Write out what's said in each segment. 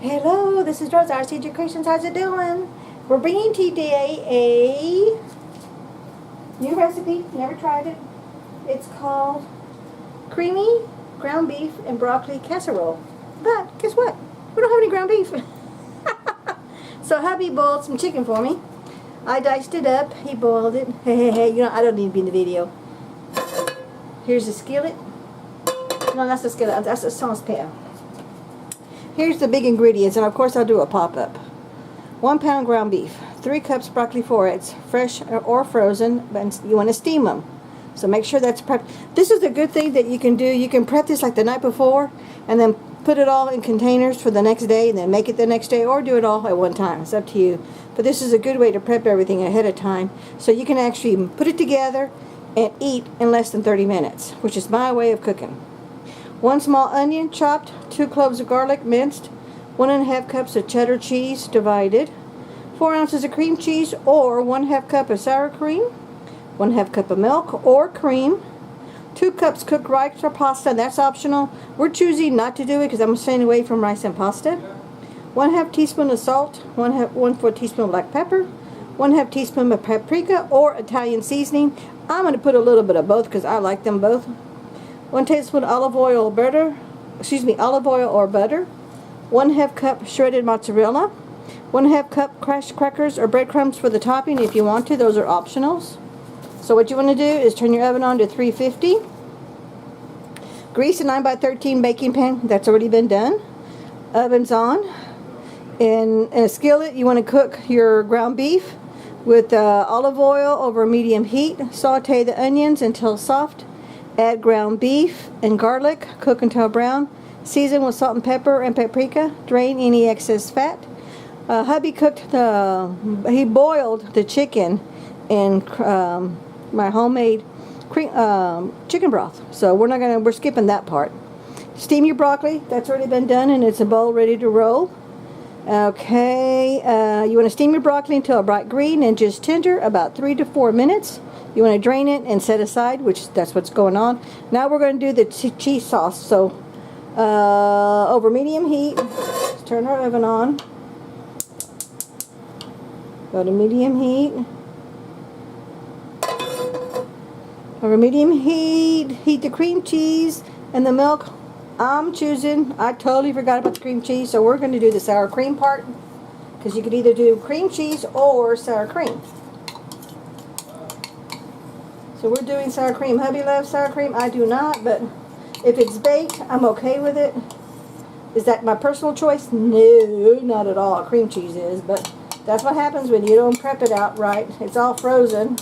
Hello, this is Rosa, rcgkreations. How's it doing? We're bringing today a new recipe. Never tried it. It's called creamy ground beef and broccoli casserole. But guess what? We don't have any ground beef. So hubby boiled some chicken for me. I diced it up. He boiled it. Hey, you know, I don't need to be in the video. Here's the skillet. No, that's the skillet. That's the saucepan. Here's the big ingredients, and of course I'll do a pop-up. 1 pound ground beef, 3 cups broccoli florets, fresh or frozen, but you want to steam them. So make sure that's prepped. This is a good thing that you can do. You can prep this like the night before, and then put it all in containers for the next day, and then make it the next day, or do it all at one time. It's up to you. But this is a good way to prep everything ahead of time, so you can actually put it together and eat in less than 30 minutes, which is my way of cooking. 1 small onion chopped, 2 cloves of garlic minced, 1½ cups of cheddar cheese divided, 4 ounces of cream cheese or 1/2 cup of sour cream, 1/2 cup of milk or cream, 2 cups cooked rice or pasta, and that's optional. We're choosing not to do it because I'm staying away from rice and pasta. 1/2 teaspoon of salt, 1/4 teaspoon of black pepper, 1/2 teaspoon of paprika or Italian seasoning. I'm going to put a little bit of both because I like them both. 1 tablespoon olive oil or butter, 1/2 cup shredded mozzarella, 1/2 cup crushed crackers or breadcrumbs for the topping if you want to. Those are optionals. So what you want to do is turn your oven on to 350. Grease a 9x13 baking pan. That's already been done. Oven's on. In a skillet, you want to cook your ground beef with olive oil over medium heat. Saute the onions until soft. Add ground beef and garlic. Cook until brown. Season with salt and pepper and paprika. Drain any excess fat. Hubby he boiled the chicken in my homemade chicken broth. So we're skipping that part. Steam your broccoli. That's already been done, and it's a bowl ready to roll. Okay, you want to steam your broccoli until a bright green and just tender, about 3 to 4 minutes. You want to drain it and set aside, that's what's going on. Now we're going to do the cheese sauce. So over medium heat, let's turn our oven on. Go to medium heat. Over medium heat, heat the cream cheese and the milk. I totally forgot about the cream cheese, so we're going to do the sour cream part, because you could either do cream cheese or sour cream. So we're doing sour cream. Hubby loves sour cream. I do not, but if it's baked, I'm okay with it. Is that my personal choice? No, not at all. Cream cheese is, but that's what happens when you don't prep it out right. It's all frozen.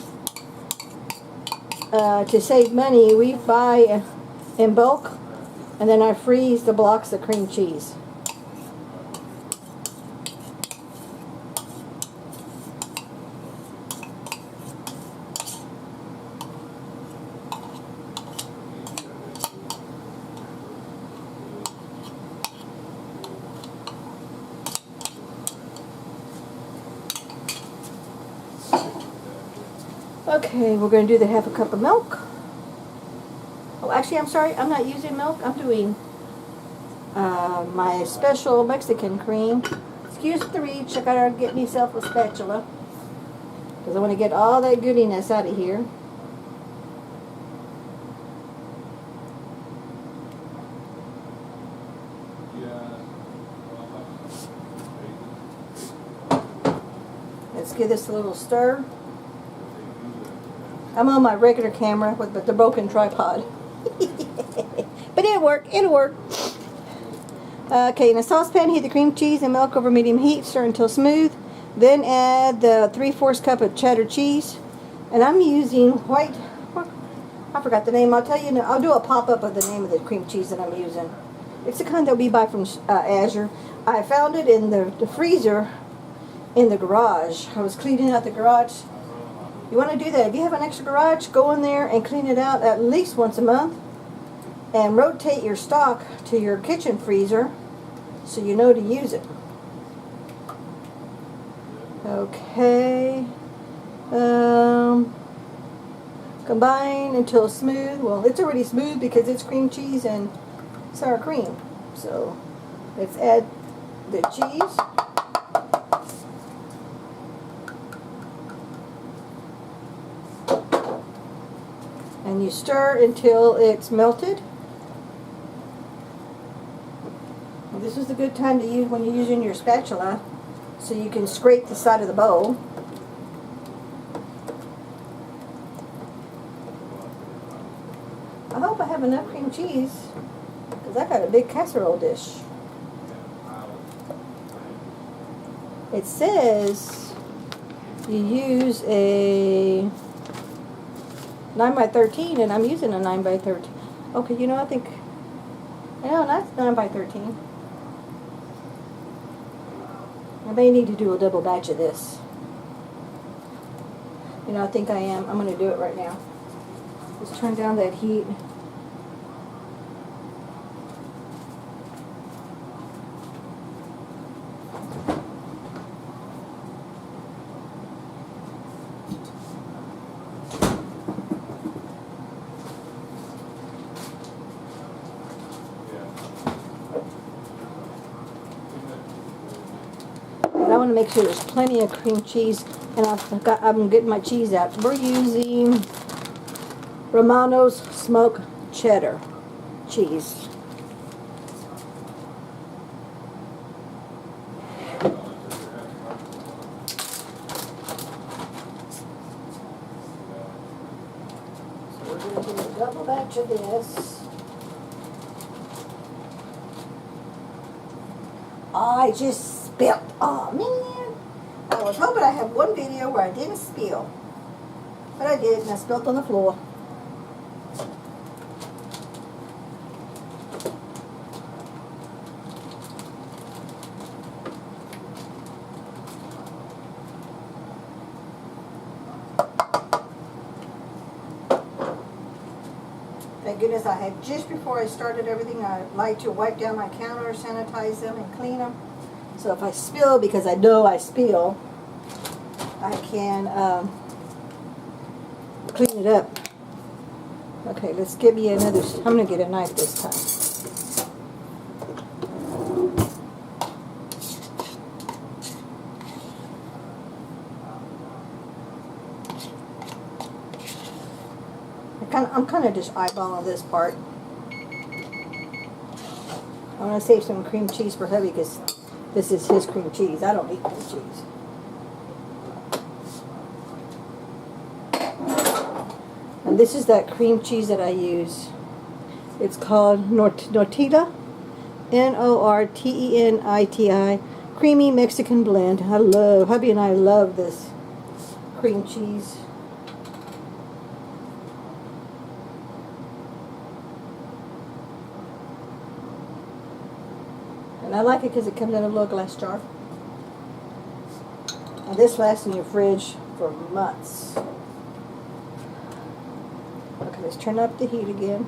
To save money, we buy in bulk, and then I freeze the blocks of cream cheese. Okay, we're going to do the 1/2 cup of milk. Oh, actually, I'm sorry, I'm not using milk. I'm doing my special Mexican cream. Excuse the reach. I gotta get myself a spatula, because I want to get all that goodiness out of here. Let's give this a little stir. I'm on my regular camera with the broken tripod. But it'll work. Okay, in a saucepan, heat the cream cheese and milk over medium heat. Stir until smooth. Then add the 3/4 cup of cheddar cheese. And I'm using white, I forgot the name. I'll tell you, I'll do a pop-up of the name of the cream cheese that I'm using. It's the kind that we buy from Azure. I found it in the freezer in the garage. I was cleaning out the garage. You want to do that. If you have an extra garage, go in there and clean it out at least once a month. And rotate your stock to your kitchen freezer so you know to use it. Okay. Combine until smooth. Well, it's already smooth because it's cream cheese and sour cream. So let's add the cheese. And you stir until it's melted. And this is a good time to use when you're using your spatula, so you can scrape the side of the bowl. I hope I have enough cream cheese, because I got a big casserole dish. It says you use a 9 by 13, and I'm using a 9 by 13. Okay, you know, I think, no, that's 9 by 13. I may need to do a double batch of this. You know, I think I am. I'm going to do it right now. Just turn down that heat. But I want to make sure there's plenty of cream cheese, and I'm getting my cheese out. We're using Romano's smoked cheddar cheese. So we're going to do a double batch of this. I just spilled. Oh man. I was hoping I had one video where I didn't spill. But I did, and I spilled on the floor. Thank goodness I had, just before I started everything, I like to wipe down my counter, sanitize them, and clean them. So if I spill, because I know I spill, I can clean it up. Okay, let's give me another, I'm going to get a knife this time. I'm kind of just eyeballing this part. I want to save some cream cheese for hubby because this is his cream cheese. I don't eat cream cheese. And this is that cream cheese that I use. It's called Nortita, Norteniti, creamy Mexican blend. Hubby and I love this cream cheese. And I like it because it comes in a little glass jar. And this lasts in your fridge for months. Okay, let's turn up the heat again.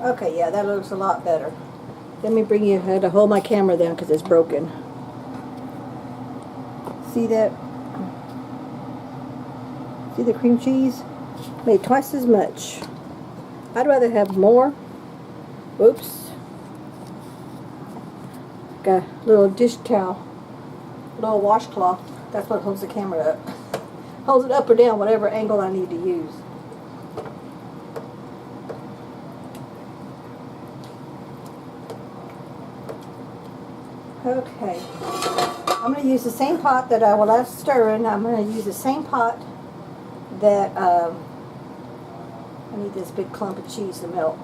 Okay, yeah, that looks a lot better. Let me bring you, I had to hold my camera down because it's broken. See that? See the cream cheese? Made twice as much. I'd rather have more. Oops. Got a little dish towel, little washcloth. That's what holds the camera up. Holds it up or down, whatever angle I need to use. Okay. I'm going to use the same pot that while I was stirring, I'm going to use the same pot that I need this big clump of cheese to melt.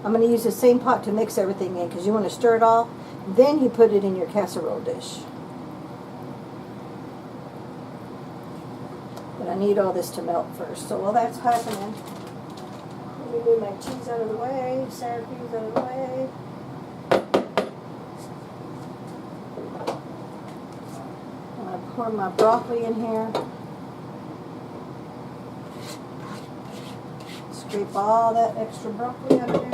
I'm going to use the same pot to mix everything in because you want to stir it all. Then you put it in your casserole dish. But I need all this to melt first. So while that's happening, let me move my cheese out of the way, sour creams out of the way. I'm going to pour my broccoli in here. Scrape all that extra broccoli out of there.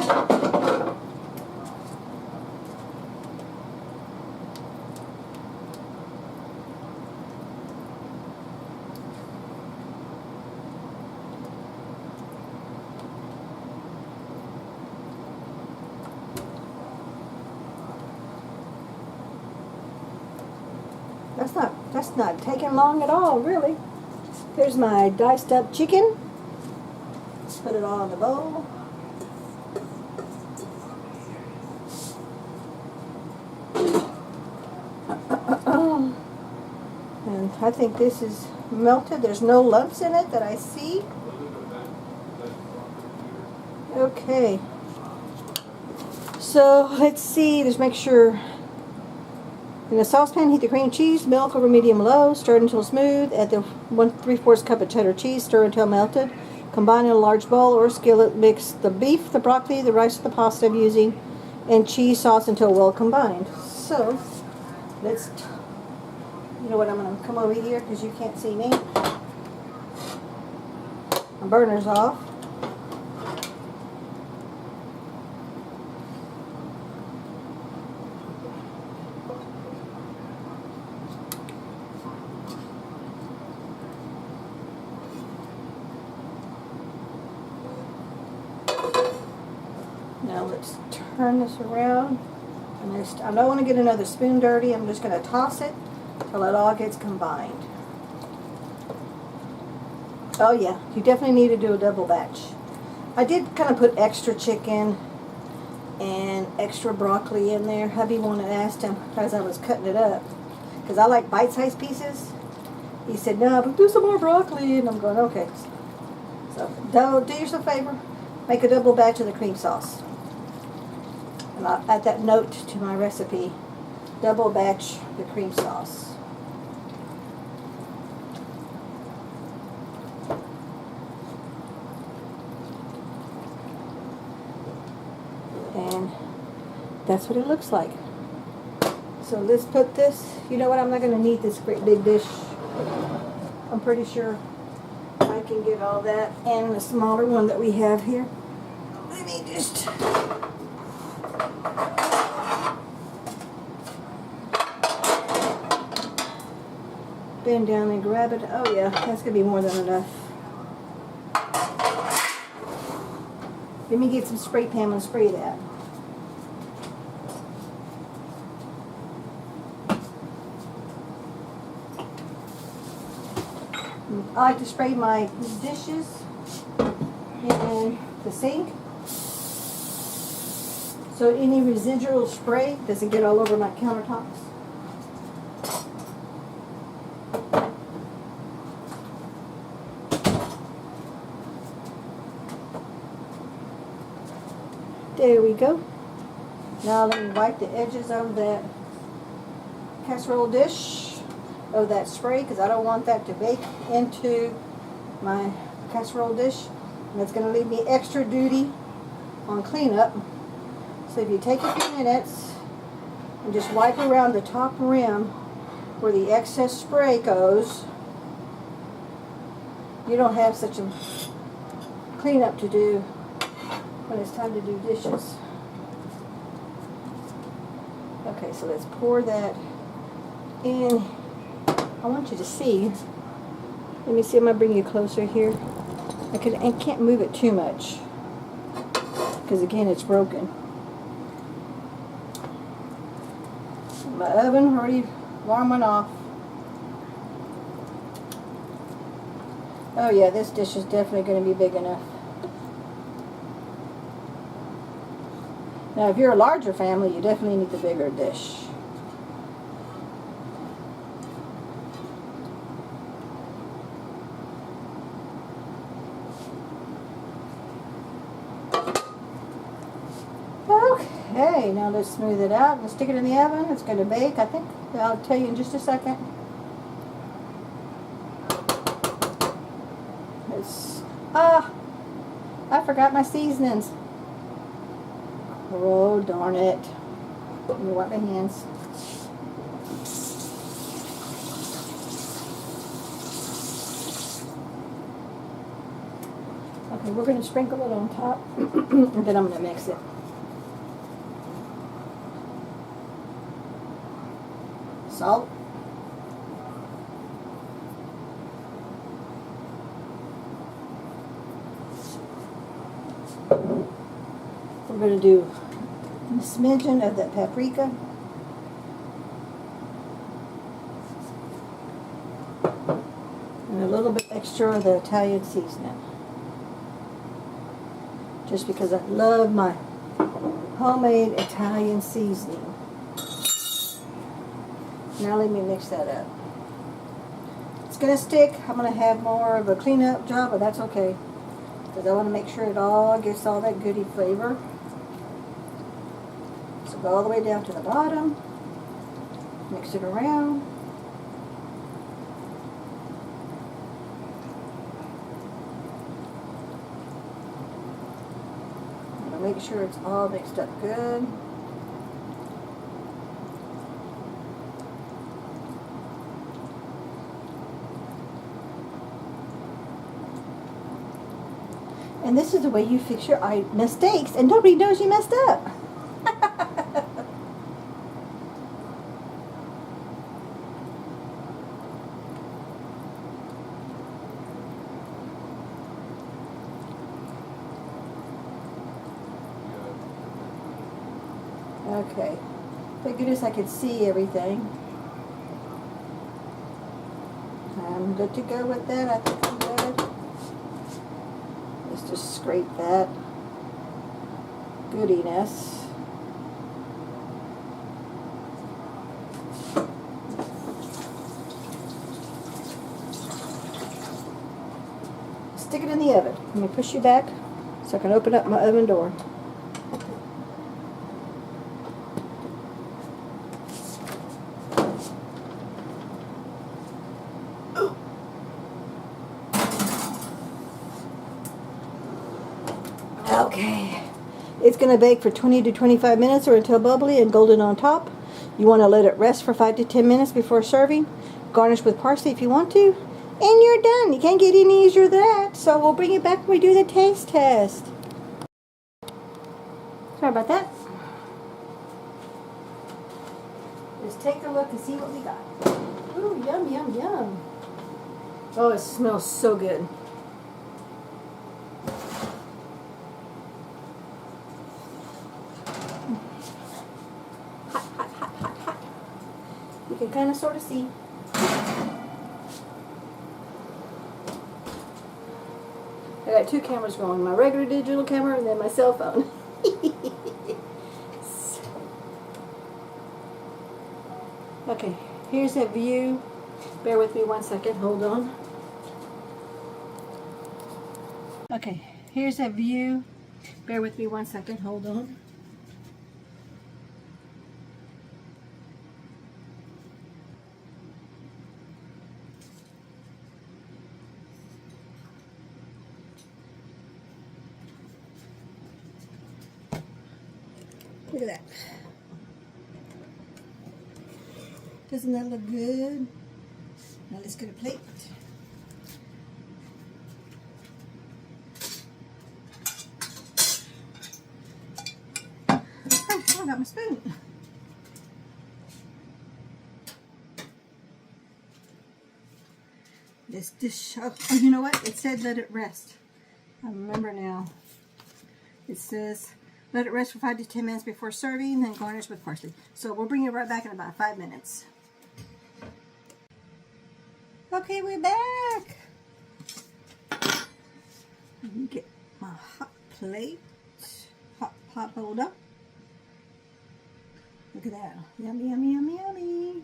That's not taking long at all, really. Here's my diced up chicken. Let's put it all in the bowl. And I think this is melted. There's no lumps in it that I see. Okay. So let's see. Just make sure. In a saucepan, heat the cream cheese, milk over medium-low. Stir it until smooth. Add the 1¾ cup of cheddar cheese. Stir until melted. Combine in a large bowl or skillet. Mix the beef, the broccoli, the rice, the pasta I'm using, and cheese sauce until well combined. So let's. You know what? I'm going to come over here because you can't see me. My burner's off. Now let's turn this around. I don't want to get another spoon dirty. I'm just going to toss it till it all gets combined. Oh yeah, you definitely need to do a double batch. I did kind of put extra chicken and extra broccoli in there. Hubby asked him as I was cutting it up, because I like bite-sized pieces. He said, no, but do some more broccoli. And I'm going, okay. So do yourself a favor. Make a double batch of the cream sauce. And I'll add that note to my recipe. Double batch the cream sauce. And that's what it looks like. So let's put this, you know what, I'm not going to need this great big dish. I'm pretty sure I can get all that and the smaller one that we have here. Let me just bend down and grab it. Oh yeah, that's going to be more than enough. Let me get some spray pan and spray that. I like to spray my dishes in the sink so any residual spray doesn't get all over my countertops. There we go. Now let me wipe the edges of that casserole dish of that spray, because I don't want that to bake into my casserole dish, and it's going to leave me extra duty on cleanup. So if you take a few minutes and just wipe around the top rim where the excess spray goes, you don't have such a cleanup to do when it's time to do dishes. Okay, so let's pour that in. I want you to see. Let me see. I'm gonna bring you closer here. I can't move it too much because again, it's broken. My oven already warm went off. Oh yeah, this dish is definitely going to be big enough. Now, if you're a larger family, you definitely need the bigger dish. Okay, now let's smooth it out. Let's stick it in the oven. It's going to bake, I think. I'll tell you in just a second. I forgot my seasonings. Oh, darn it. Let me wipe my hands. Okay, we're going to sprinkle it on top, and then I'm going to mix it. Salt. We're going to do a smidgen of that paprika. mixture of the Italian seasoning. Just because I love my homemade Italian seasoning. Now let me mix that up. It's going to stick. I'm going to have more of a cleanup job, but that's okay. Because I want to make sure it all gets all that goody flavor. So go all the way down to the bottom. Mix it around. Make sure it's all mixed up good. And this is the way you fix your mistakes, and nobody knows you messed up. Okay, thank goodness I could see everything. I'm good to go with that. I think I'm good. Let's just scrape that goodiness. Stick it in the oven. Let me push you back so I can open up my oven door. Okay, it's going to bake for 20 to 25 minutes or until bubbly and golden on top. You want to let it rest for 5 to 10 minutes before serving. Garnish with parsley if you want to. And you're done. You can't get any easier than that. So we'll bring it back when we do the taste test. Sorry about that. Let's take a look and see what we got. Ooh, yum, yum, yum. Oh, it smells so good. You can kind of sort of see. I got two cameras going, my regular digital camera and then my cell phone. Okay, here's a view. Bear with me 1 second, hold on. Okay, here's a view. Bear with me 1 second, hold on. Look at that. Doesn't that look good? Now let's get a plate. Oh, I got my spoon. This dish, oh, you know what? It said let it rest. I remember now. It says let it rest for 5 to 10 minutes before serving, then garnish with parsley. So we'll bring it right back in about 5 minutes. Okay, we're back. Let me get my hot plate, hot pot holder. Look at that. Yummy, yummy, yummy, yummy.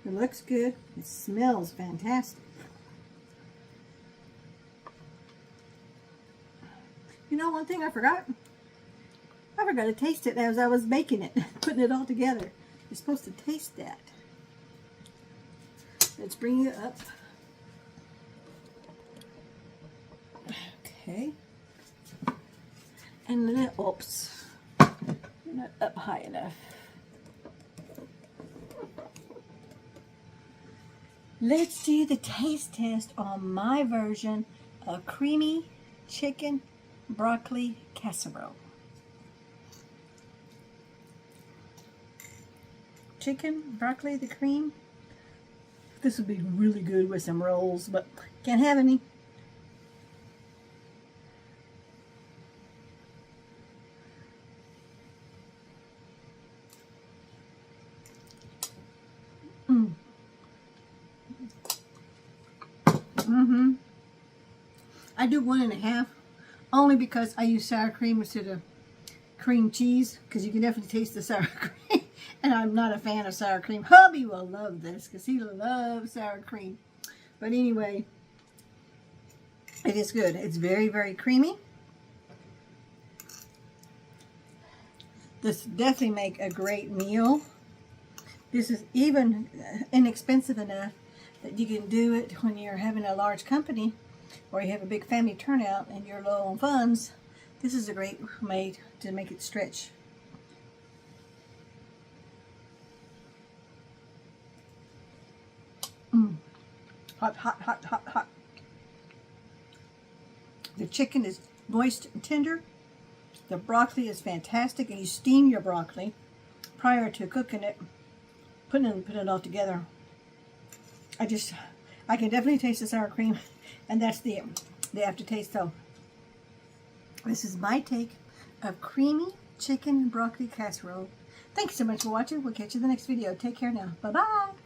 It looks good. It smells fantastic. You know, one thing I forgot? I forgot to taste it as I was making it, putting it all together. You're supposed to taste that. Let's bring it up. Okay. And then, oops, not up high enough. Let's do the taste test on my version of creamy chicken broccoli casserole. Chicken, broccoli, the cream. This would be really good with some rolls, but can't have any. I do 1.5, only because I use sour cream instead of cream cheese, because you can definitely taste the sour cream. And I'm not a fan of sour cream. Hubby will love this because he loves sour cream. But anyway, it is good. It's very, very creamy. This definitely make a great meal. This is even inexpensive enough that you can do it when you're having a large company or you have a big family turnout and you're low on funds. This is a great way to make it stretch. Hot, hot, hot, hot, hot. The chicken is moist and tender. The broccoli is fantastic, and you steam your broccoli prior to cooking it, putting it all together. I can definitely taste the sour cream, and that's the aftertaste. So this is my take of creamy chicken and broccoli casserole. Thank you so much for watching. We'll catch you in the next video. Take care now. Bye-bye.